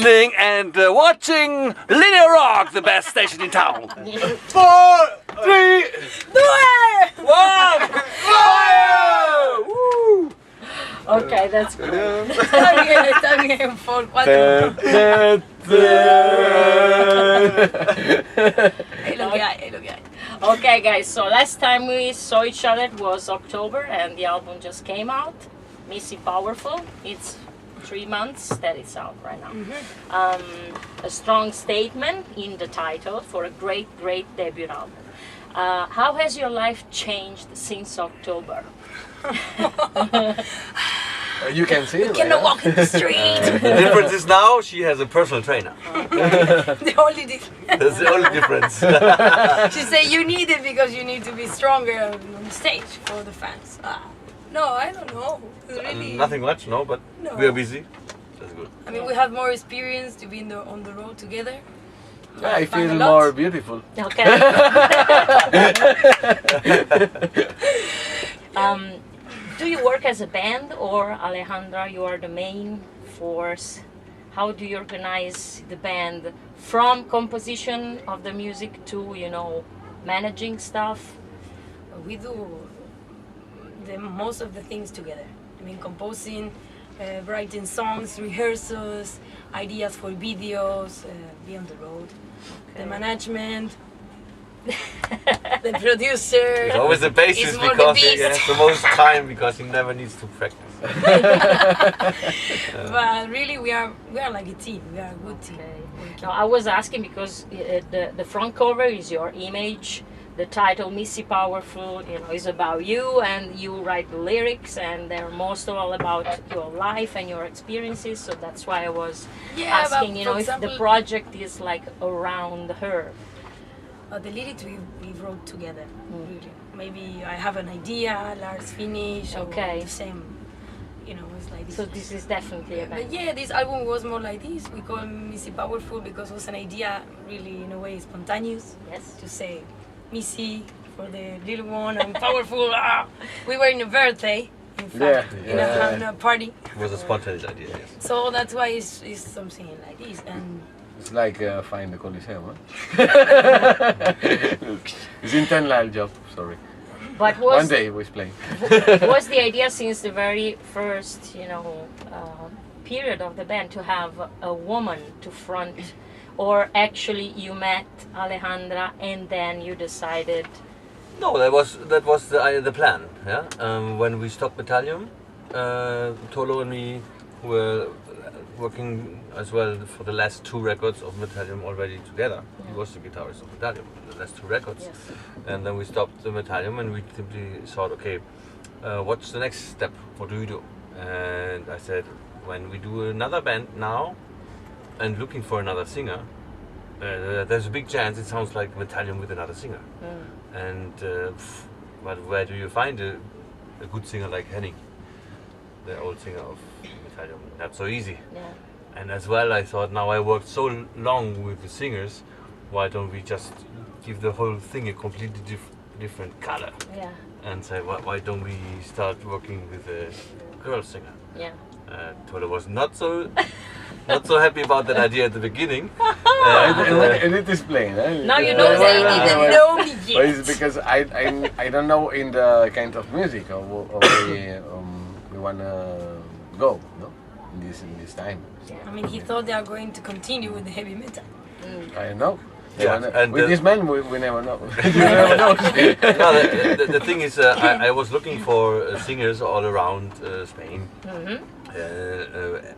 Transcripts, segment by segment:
listening and watching Linea Rock, the best station in town. 4, 3, 2, 1, fire! Woo! Okay, that's great. Está bien, por 4. Es lo que hay, es lo que hay. Okay, guys, so last time we saw each other was October and the album just came out, Missy Powerful. It's 3 months that it's out right now. A strong statement in the title for a great debut album. How has your life changed since October? You can see it. You cannot walk in the street. The difference is now she has a personal trainer. The only difference. That's the only difference. She said you need it because you need to be stronger on stage for the fans. No, I don't know. It's really Nothing much, no, but No. we are busy. That's good. I mean, we have more experience to be on the road together. Yeah, I Fun a feel lot. more beautiful. Okay. Do you work as a band or Alejandra, you are the main force? How do you organize the band from composition of the music to, you know, managing stuff? We do most of the things together. I mean, composing, writing songs, rehearsals, ideas for videos, be on the road, the management, the producer. It's always the basis It's more because the he beast. has the most time because he never needs to practice. But really, we are like a team. We are a good team. No, I was asking because the front cover is your image. The title Missy Powerful, you know, is about you, and you write the lyrics, and they're most all about your life and your experiences. So that's why I was asking, but you know, for if the example, project is like around her. the lyrics we wrote together. Really. Maybe I have an idea, Lars finish, Okay. or the same. You know, it's like this. So this is definitely a But band. yeah, this album was more like this. We call Missy Powerful because it was an idea, really, in a way, spontaneous. Yes. To say Missy for the little one and powerful. We were in a birthday, in fact, in a party. It was a spontaneous idea, yes. So that's why it's something like this. And It's like Find the Coliseum, huh? It's intense job, sorry. But One day we play. was the idea since the very first, you know, period of the band to have a woman to front, or actually you met Alejandra and then you decided? No, that was the plan. Yeah. When we stopped Battalion, Tolo and me were working as well for the last 2 records of Battalion already together. He was the guitarist of Battalion, the last 2 records. Yes. And then we stopped the Battalion and we simply thought, okay, what's the next step? What do we do? And I said, when we do another band now and looking for another singer, there's a big chance it sounds like Battalion with another singer. And but where do you find a good singer like Henning, the old singer of Battalion? Not so easy. Yeah. And as well, I thought, now I worked so long with the singers, why don't we just give the whole thing a completely different color? Yeah. And say, why don't we start working with a girl singer? Yeah. Tolo was not so happy about that idea at the beginning. And it is plain, eh? Now you know they didn't know me But yet. it's because I don't know in the kind of music or we wanna go, no? In this time. I mean, he thought they are going to continue with the heavy metal. I know. Yeah, and with this man we never know. You never know. No, the thing is, I was looking for singers all around Spain.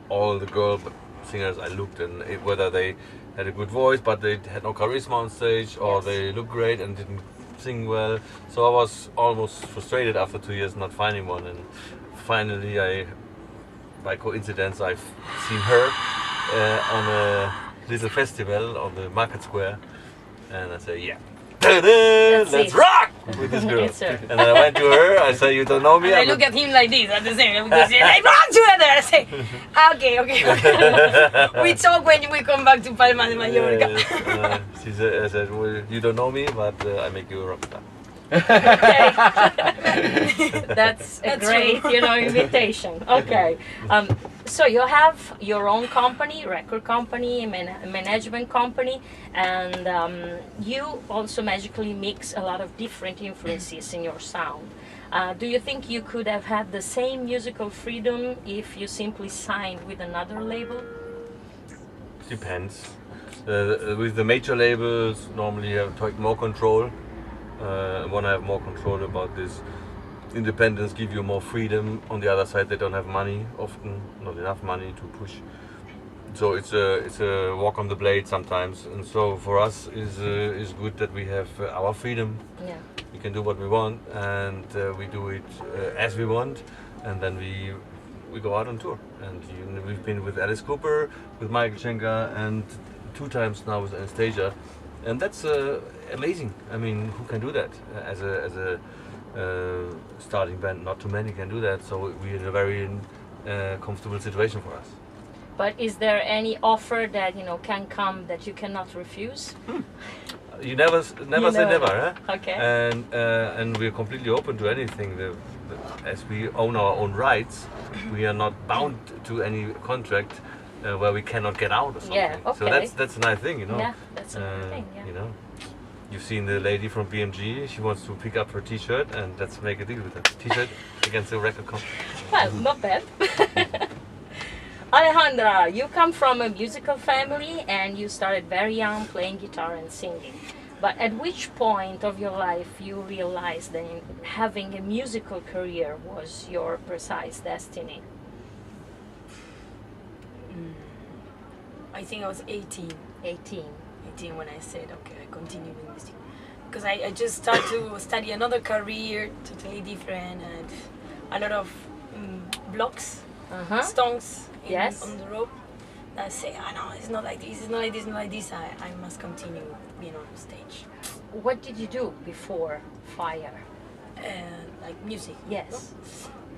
All the girl singers I looked, and whether they had a good voice but they had no charisma on stage, or they looked great and didn't sing well. So I was almost frustrated after 2 years not finding one, and finally by coincidence I've seen her on a little festival on the market square, and I say, yeah, let's rock with this girl. Yes, sir. And then I went to her, I said, you don't know me? And I look at him like this at the same time because he's like, run together! I say, okay. We talk when we come back to Palma de Mallorca. She said, I said, well, you don't know me, but I make you a rock star. That's a great, you know, invitation. Okay. So you have your own company, record company, management company, and you also magically mix a lot of different influences in your sound. Do you think you could have had the same musical freedom if you simply signed with another label? Depends. With the major labels, normally you have more control. When I have more control about this, independence give you more freedom. On the other side, they don't have money, often not enough money to push. So it's a walk on the blade sometimes. And so for us is good that we have our freedom. Yeah. We can do what we want, and we do it as we want, and then we go out on tour. And we've been with Alice Cooper, with Michael Schenker, and 2 times now with Anastasia, and that's amazing. I mean, who can do that as a starting band? Not too many can do that. So we're in a very comfortable situation for us. But is there any offer that can come that you cannot refuse? You never say never, huh? Okay. And we're completely open to anything. As we own our own rights, we are not bound to any contract where we cannot get out or something. Yeah, okay. So that's a nice thing, Yeah, that's a nice thing. Yeah. You've seen the lady from BMG. She wants to pick up her T-shirt, and let's make a deal with her. T-shirt against the record company. Well, not bad. Alejandra, you come from a musical family and you started very young playing guitar and singing. But at which point of your life you realized that having a musical career was your precise destiny? I think I was 18. 18 when I said, okay, I continue with music. Because I just started to study another career, totally different, and a lot of blocks, stones on the road. I say, oh no, it's not like this, it's not like this, it's not like this. I must continue being on stage. What did you do before FYRE? Like music. Yes.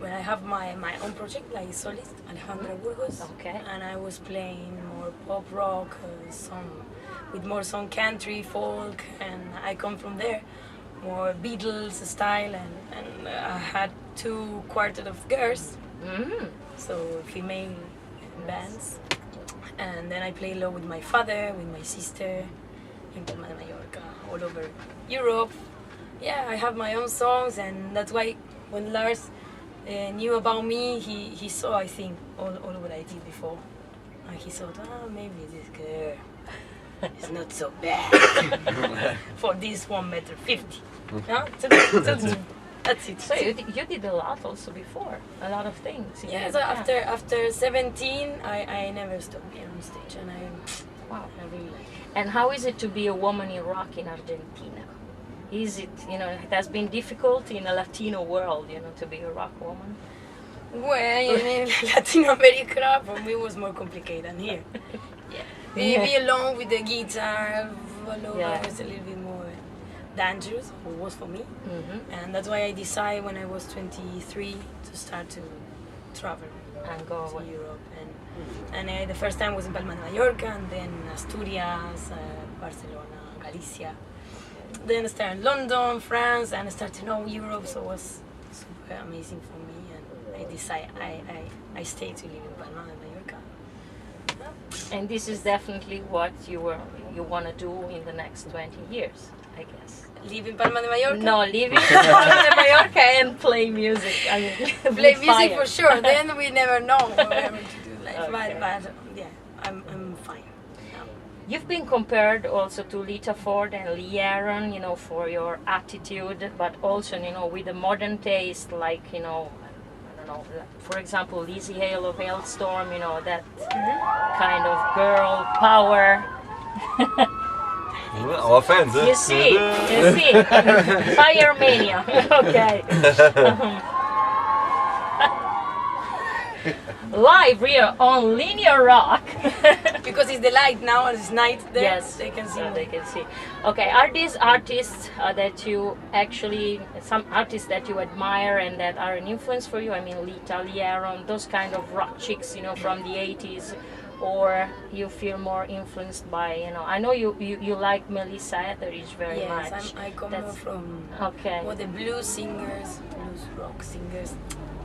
Well, I have my own project, like solist, Alejandra Burgos. Okay. And I was playing more pop rock, with more some country, folk, and I come from there. More Beatles style, and I had 2 quartet of girls, so female bands. And then I play a lot with my father, with my sister, in Palma de Mallorca, all over Europe. Yeah, I have my own songs, and that's why when Lars knew about me, he saw, I think, all what I did before. And he thought, maybe this girl is not so bad for this 1.50 meter. No? That's it. So you did a lot also before, a lot of things. Yeah, so after 17, I never stopped being on stage, and I really like it. And how is it to be a woman in rock in Argentina? Is it, it has been difficult in a Latino world, to be a rock woman? Well, in Latin America, for me, it was more complicated than here. Yeah. Be alone with the guitar, it's a little bit more dangerous, or was for me. And that's why I decided when I was 23 to start to travel and go to Europe. And the first time was in Palma de Mallorca, and then Asturias, Barcelona, Galicia. Then I started in London, France, and I started to know Europe, so it was super amazing for me. And I decided I stayed to live in Palma de Mallorca. And this is definitely what you want to do in the next 20 years, I guess. Live in Palma de Mallorca? No, live in Palma de Mallorca and play music. I mean, play music for sure. Then we never know what we're going to do. But yeah, I'm fine. You've been compared also to Lita Ford and Lee Aaron, for your attitude, but also, with the modern taste, like, I don't know, for example, Lizzie Hale of Hailstorm, that kind of girl power. Our fans, You see, Fire Mania, okay. Live here on Linea Rock. Because it's the light now, it's night there. Yes, they can see. They can see. Okay, are these artists that you actually, some artists that you admire and that are an influence for you? I mean, Lita, Lee Aaron, those kind of rock chicks, from the 80s, or you feel more influenced by, I know you like Melissa Etheridge very much. Yes, I come from okay. the blues singers, blues rock singers.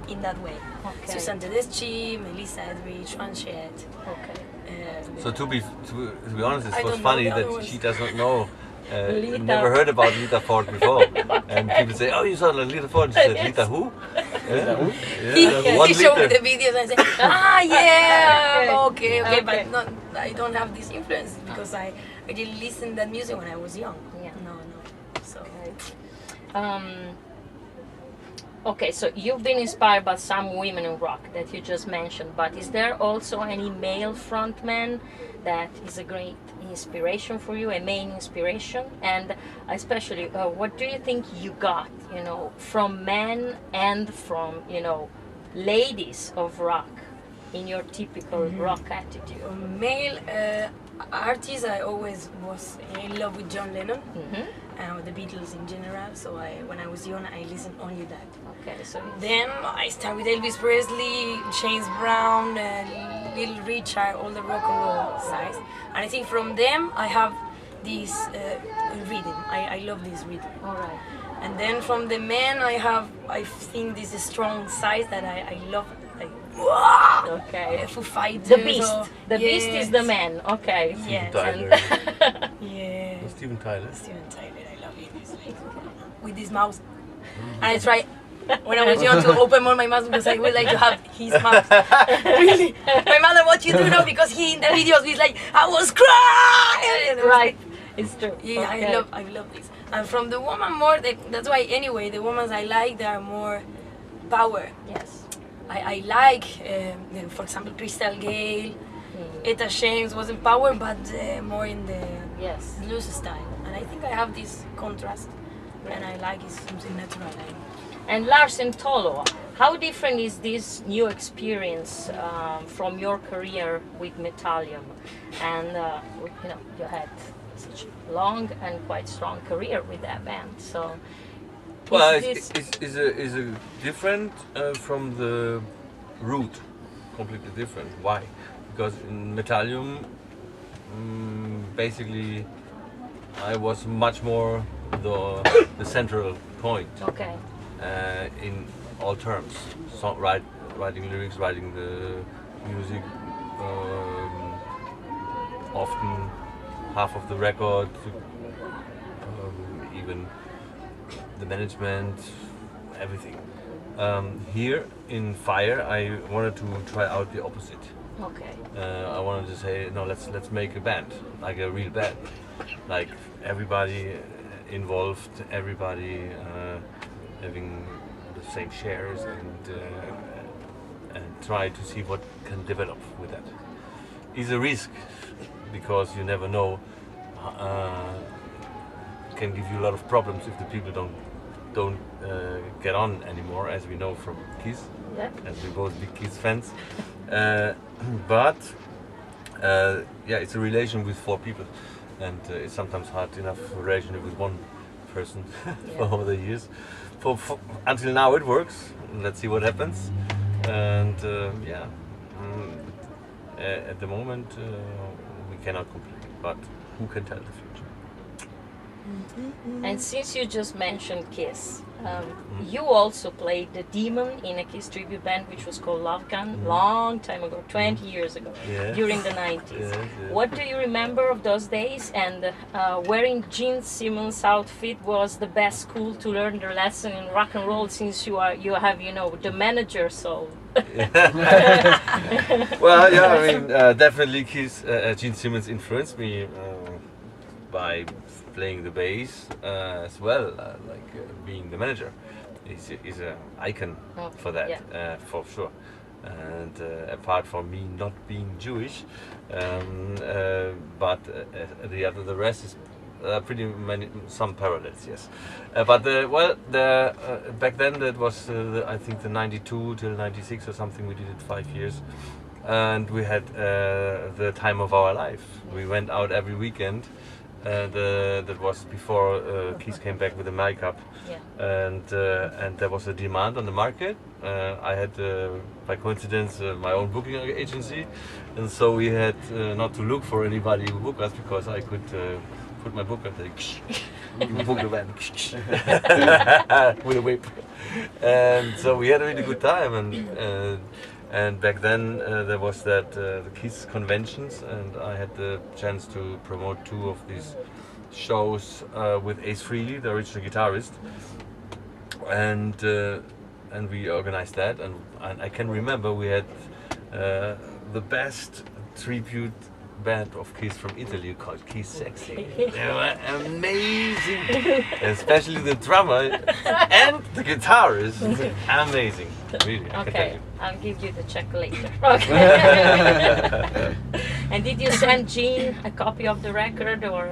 in that way. Okay. Susan Tedeschi, Melissa Edrich, Juanchet. Okay. So to be honest, I it was don't know funny the that other ones. she does not know. Lita. Never heard about Lita Ford before, and people say, "Oh, you saw Lita Ford." She said, "Lita who?" Yeah, He showed me liter. the videos and I said, yeah, okay, Okay. but not, I don't have this influence because I didn't listen to that music when I was young. Yeah. No. So Okay, so you've been inspired by some women in rock that you just mentioned, but is there also any male frontman that is a great inspiration for you, a main inspiration? And especially, what do you think you got, from men and from, ladies of rock in your typical rock attitude? male artists, I always was in love with John Lennon and with the Beatles in general. So when I was young, I listened only that. Okay, so Then I started with Elvis Presley, James Brown, Little Richard, all the rock and roll sides. And I think from them I have this rhythm. I love this rhythm. all right. And then from the men I think this strong side that I love. Like, Okay. Foo Fighters. The Beast. or- The Beast is the man. Okay. Yes. Tyler. Yeah. Steven Tyler. Steven Tyler, I love him. He's like, with his mouse. And I try when I was young to open more my mouth because I would like to have his mouth. Really. My mother, what you do now? Because he in the videos he's like, I was crying. And I was Right. It's true. Yeah, Okay. I love this. And from the woman more, that's why anyway, the women I like, they are more power. Yes. I like, for example, Crystal Gale, Etta James was in power, but more in the Yes. blues style. And I think I have this contrast, and I like it's something natural. And Lars and Tolo, how different is this new experience from your career with Metallium? And you had such a long and quite strong career with that band. So, Well, is is a different from the root, completely different. Why? Because in Metallium, basically, I was much more the central point okay. in all terms. So, writing lyrics, writing the music, often half of the record, even the management, everything. Here in FYRE, I wanted to try out the opposite. Okay. I wanted to say, no, let's make a band, like a real band, like everybody involved, everybody having the same shares, and try to see what can develop with that. It's a risk because you never know. Can give you a lot of problems if the people don't get on anymore, as we know from Kiss, Yeah. as we both big Kiss fans. But it's a relation with 4 people, and it's sometimes hard enough relation with one person for all the years. Until now it works. Let's see what happens. And at the moment we cannot complain, but who can tell the future? And since you just mentioned Kiss, you also played the Demon in a Kiss tribute band which was called Love Gun, long time ago, 20 years ago, Yes. during the 90s. Yes, yes. What do you remember of those days? And wearing Gene Simmons' outfit was the best school to learn the lesson in rock and roll, since you have the manager soul. Well, yeah, I mean, definitely Kiss, Gene Simmons influenced me by playing the bass as well, being the manager. He's an icon for that, for sure. And apart from me not being Jewish, but the rest is pretty many, some parallels, yes. But back then that was I think the 92 till 96 or something. We did it 5 years, and we had the time of our life. We went out every weekend. That was before Kiss came back with the makeup, and there was a demand on the market. I had, by coincidence, my own booking agency, and so we had not to look for anybody who book us, because I could put my book and say, book the band with a whip. And so we had a really good time, and back then there was that the Kiss conventions, and I had the chance to promote 2 of these shows with Ace Frehley, the original guitarist, and we organized that, and I can remember we had the best tribute band of Kiss from Italy called Kiss Sexy. They were amazing, especially the drummer and the guitarist. Amazing, really. I can tell Okay, you. I'll give you the check later. Okay. And did you send Gene a copy of the record, or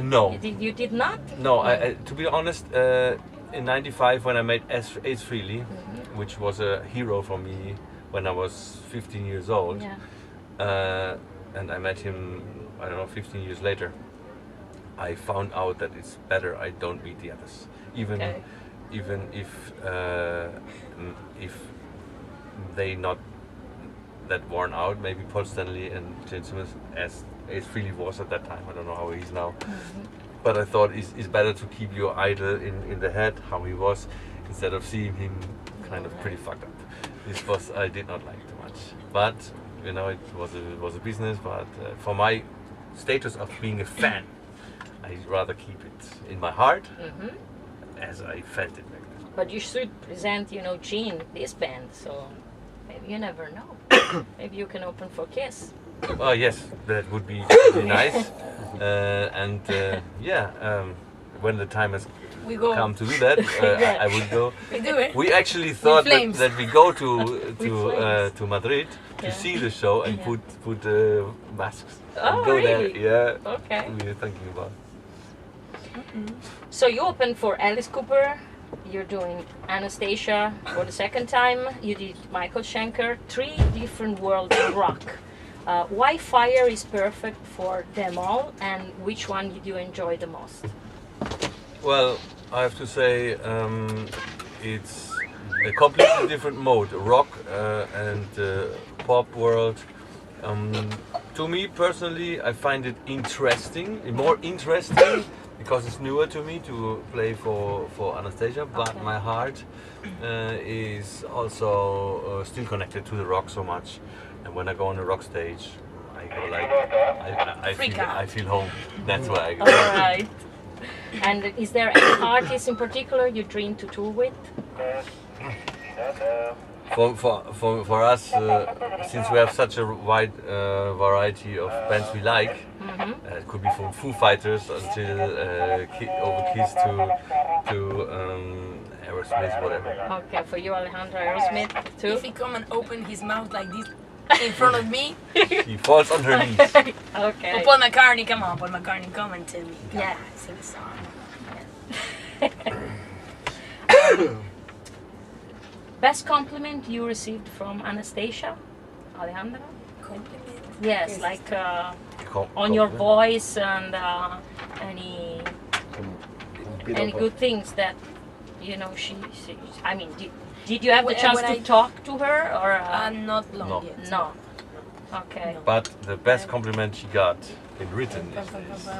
No. you did not? No, to be honest, in '95 when I met Ace Frehley, which was a hero for me when I was 15 years old, Yeah. and I met him, I don't know, 15 years later, I found out that it's better I don't meet the others, even if they not that worn out. Maybe Paul Stanley and Gene Simmons, as Ace Frehley was at that time. I don't know how he is now. But I thought it's better to keep your idol in the head, how he was, instead of seeing him kind of pretty fucked up. This was, I did not like too much. But, you know, it was a business, but for my status of being a fan, I'd rather keep it in my heart as I felt it back then. But you should present, you know, Gene, this band, so maybe you never know. Maybe you can open for Kiss. Oh yes, that would be really nice. When the time has We go. come to do that, Yeah. I would go. We do it. We actually thought flames. that we go to Madrid to Yeah. see the show and Yeah. put masks Oh, and go really? there. Yeah, Okay. we were thinking about. So you opened for Alice Cooper. You're doing Anastasia for the second time. You did Michael Schenker. 3 different worlds of rock. Why FYRE is perfect for them all, and which one did you enjoy the most? Well, I have to say it's a completely different mode, rock and pop world. To me personally, I find it more interesting because it's newer to me to play for Anastasia, but Okay. my heart is also still connected to the rock so much. And when I go on a rock stage, I go like, I feel home. That's why I go. All right. And is there any artist in particular you dream to tour with? For us, since we have such a wide variety of bands we like, it could be from Foo Fighters until over Kiss to Aerosmith, whatever. Okay, for you, Alejandra, Aerosmith too. If he come and open his mouth like this in front of me, He falls on her knees. Okay. oh, Paul McCartney, come on, Paul McCartney, come and tell me. Come Yeah. on, sing a song. Best compliment you received from Anastasia, Alejandra? Compliment. Yes, like Com- on your compliment. voice and any good things that you know she I mean, did you have the When- chance when to I- talk to her or Not long No. yet. no? Okay. No. But the best compliment she got in written is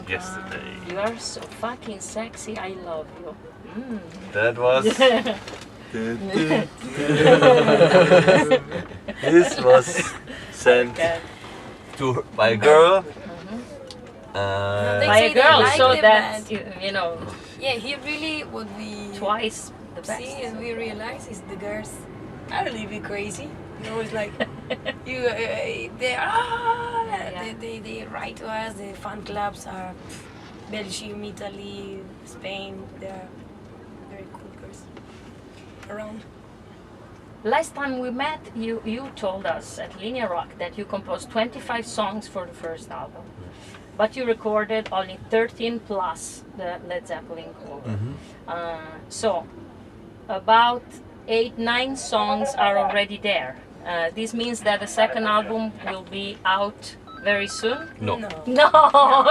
yesterday. You are so fucking sexy. I love you. Mm. That was. This was sent Okay. to her by a girl. They By say a they girl, like so the that band. you know Yeah, he really what we twice the best. see and we realize is the girls are a little bit crazy. You know, it's like you they write to us. The fan clubs are Belgium, Italy, Spain. They're very cool girls around. Last time we met, you told us at Linea Rock that you composed 25 songs for the first album, but you recorded only 13 plus the Led Zeppelin cover. So about 8-9 songs are already there. This means that the second album will be out very soon. No. No,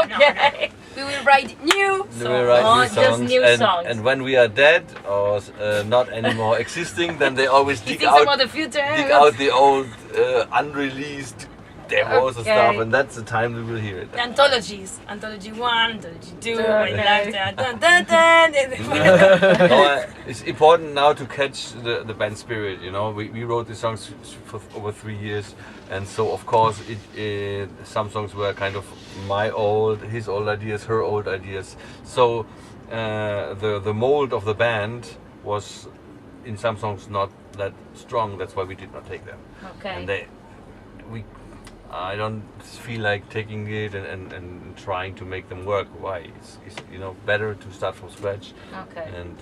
okay. We will write new We will write Oh, new just songs, new and, songs. and when we are dead or not anymore existing, then they always He dig thinks out about the future. the old unreleased demos and Okay. stuff, and that's the time we will hear it. The anthologies, anthology 1, anthology 2, Okay. It's important now to catch the band spirit. You know, we wrote these songs for over 3 years, and so of course some songs were kind of his old ideas, her old ideas. So the mold of the band was in some songs not that strong. That's why we did not take them. Okay. And I don't feel like taking it and trying to make them work. Why? It's better to start from scratch. Okay. And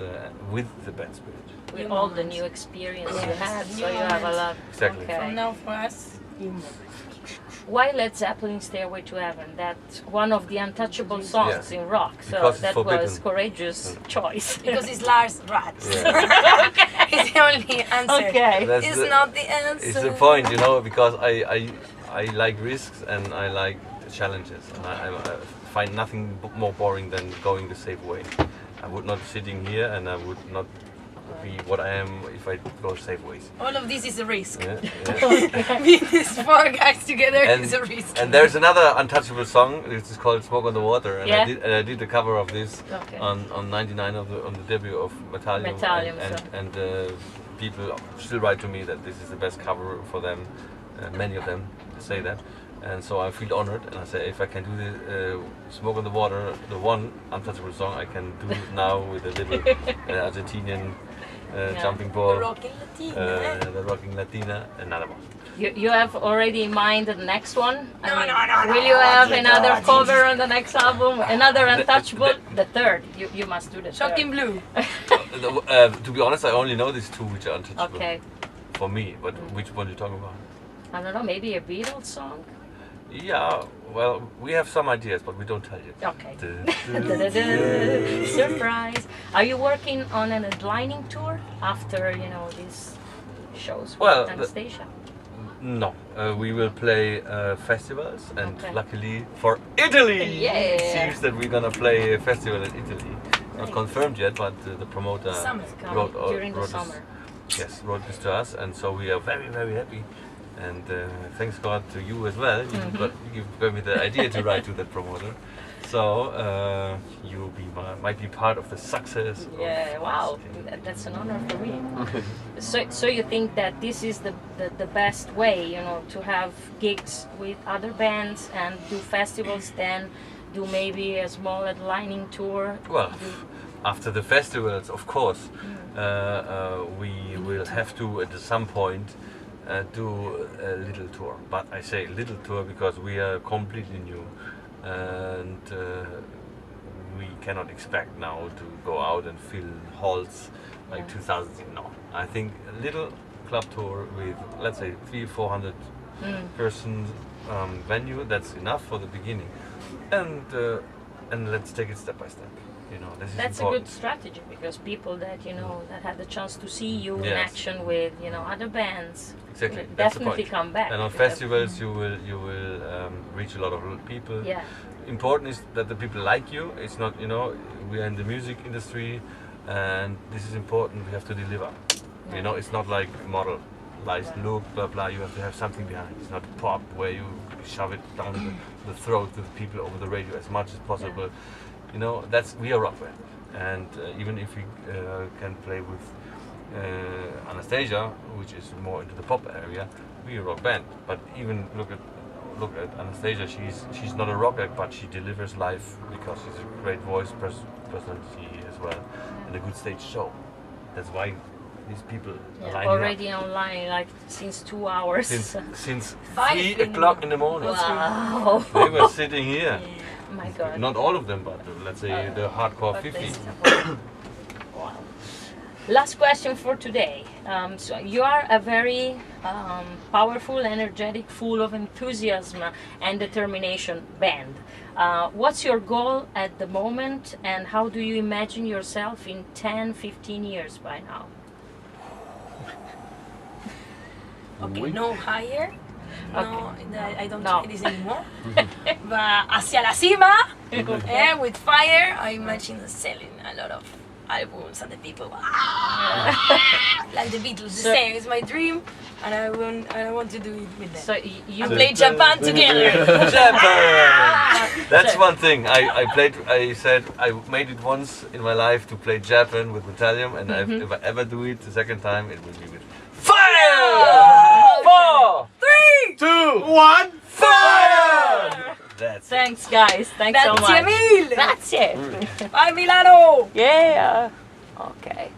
with the band spirit. With all the new experience you Yes. had, New so you have a moments. lot. Exactly. Okay. From now for us, Why Led Zeppelin Stairway to Heaven? That's one of the untouchable songs Yeah. in rock, so Because it's that forbidden. was courageous choice. because it's Lars Ratz. Yeah. It's the only answer. Okay. That's It's the- not the answer. It's the point, because I like risks and I like challenges, and I find nothing more boring than going the safe way. I would not sitting here, and I would not be what I am if I go safe ways. All of this is a risk. Yeah, yeah. Being these 4 guys together is a risk. And there's another untouchable song. It's called "Smoke on the Water," and Yeah. I did the cover of this Okay. on 99 on the debut of Metallium, Metallium, and people still write to me that this is the best cover for them. Many of them say that, and so I feel honored. And I say, if I can do the "Smoke on the Water," the one untouchable song, I can do it now with a little Argentinian jumping ball. Rocking Latina. The Rocking Latina, another one. You have already in mind the next one? No, no, Will you have another cover on the next album? Another untouchable? The third. You must do the Shocking third. Blue. To be honest, I only know these 2 which are untouchable Okay. for me. But which one are you talking about? I don't know, maybe a Beatles song? Yeah, well, we have some ideas, but we don't tell you. Okay. Du- Surprise. Are you working on an headlining tour after, these shows Well, with Anastasia? No, we will play festivals, and Okay. luckily for Italy, Yeah. it seems that we're gonna play a festival in Italy. Not Nice. confirmed yet, but the promoter Summer. During the wrote summer. wrote this to us, and so we are very, very happy. And thanks God to you as well. You gave me the idea to write to that promoter. So you will might be part of the success. Yeah, of wow, that's an honor for me. So you think that this is the best way, to have gigs with other bands and do festivals, then do maybe a small headlining tour? Well, after the festivals, of course, we will have to at some point do a little tour. But I say little tour because we are completely new, and we cannot expect now to go out and fill halls like 2000. No, I think a little club tour with, let's say, 300-400 persons venue. That's enough for the beginning, and let's take it step by step. This is That's important. a good strategy, because people that that had the chance to see you in Yes. action with other bands Exactly, will that's the definitely point. come back. And on festivals, you will reach a lot of people. Yeah. Important is that the people like you. It's not, we are in the music industry, and this is important. We have to deliver. It's not like model-ized look, blah blah. You have to have something behind. It's not pop where you shove it down the throat of the people over the radio as much as possible. We are rock band, and even if we can play with Anastasia, which is more into the pop area, we are a rock band. But even look at Anastasia. She's not a rock act, but she delivers live because she's a great voice personality as well, and a good stage show. That's why these people are lining already up. online, like since 2 hours. Since 5 3 in the o'clock in the morning. Wow. They were sitting here. My God. Not all of them, but let's say the hardcore But 50. Wow. Last question for today. So you are a very powerful, energetic, full of enthusiasm and determination band. What's your goal at the moment, and how do you imagine yourself in 10, 15 years by now? Okay, no higher. No, I don't No. try this anymore. But hacia la cima, with FYRE, I imagine selling a lot of albums and the people like the Beatles. The same. It's my dream, and I want to do it with them. So you and play Japan together. Japan! That's one thing. I said I made it once in my life to play Japan with Italian, and if I ever do it the second time, it will be with FYRE! 4, 3, 2, 1, FYRE! That's Thanks, guys. Thanks so much. Grazie mille. Grazie. Bye, Milano. Yeah. Okay.